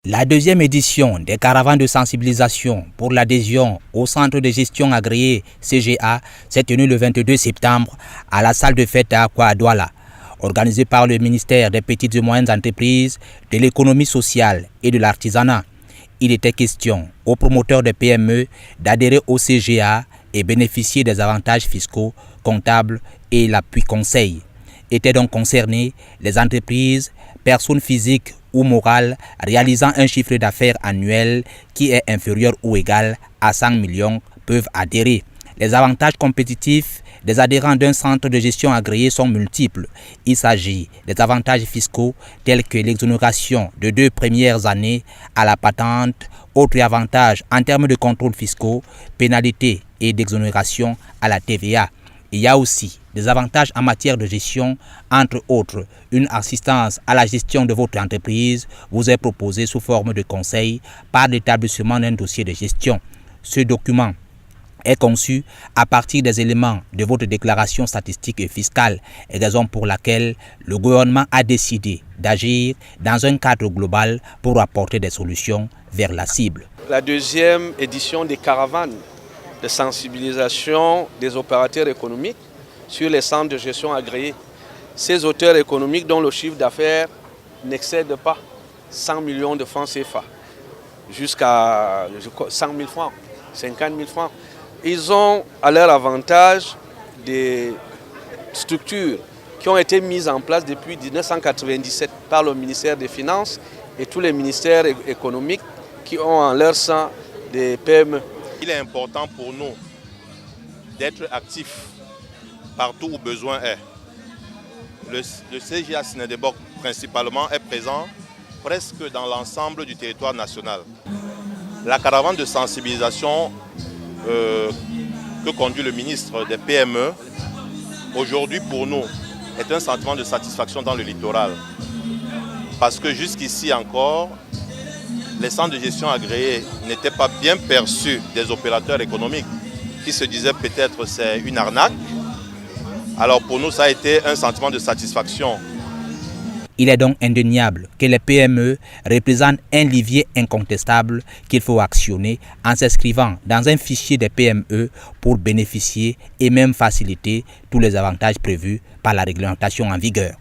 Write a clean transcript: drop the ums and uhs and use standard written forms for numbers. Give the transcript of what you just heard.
La deuxième édition des caravanes de sensibilisation pour l'adhésion au centre de gestion agréé CGA s'est tenue le 22 septembre à la salle de fête à Douala. Organisée par le ministère des Petites et Moyennes Entreprises, de l'économie sociale et de l'artisanat. Il était question aux promoteurs de PME d'adhérer au CGA et bénéficier des avantages fiscaux, comptables et l'appui conseil. Étaient donc concernés les entreprises, personnes physiques ou morales réalisant un chiffre d'affaires annuel qui est inférieur ou égal à 100 millions peuvent adhérer. Les avantages compétitifs des adhérents d'un centre de gestion agréé sont multiples. Il s'agit des avantages fiscaux tels que l'exonération de 2 premières années à la patente, autres avantages en termes de contrôles fiscaux, pénalités et d'exonération à la TVA. Il y a aussi des avantages en matière de gestion, entre autres, une assistance à la gestion de votre entreprise vous est proposée sous forme de conseil par l'établissement d'un dossier de gestion. Ce document est conçu à partir des éléments de votre déclaration statistique et fiscale, raison pour laquelle le gouvernement a décidé d'agir dans un cadre global pour apporter des solutions vers la cible. La deuxième édition des caravanes de sensibilisation des opérateurs économiques sur les centres de gestion agréés. Ces auteurs économiques dont le chiffre d'affaires n'excède pas 100 millions de francs CFA, jusqu'à 100 000 francs, 50 000 francs. Ils ont à leur avantage des structures qui ont été mises en place depuis 1997 par le ministère des Finances et tous les ministères économiques qui ont en leur sein des PME. Il est important pour nous d'être actifs partout où besoin est. Le CGA Sinedebok principalement est présent presque dans l'ensemble du territoire national. La caravane de sensibilisation que conduit le ministre des PME, aujourd'hui pour nous, est un sentiment de satisfaction dans le littoral. Parce que jusqu'ici encore, les centres de gestion agréés n'étaient pas bien perçus des opérateurs économiques qui se disaient peut-être c'est une arnaque. Alors pour nous, ça a été un sentiment de satisfaction. Il est donc indéniable que les PME représentent un levier incontestable qu'il faut actionner en s'inscrivant dans un fichier des PME pour bénéficier et même faciliter tous les avantages prévus par la réglementation en vigueur.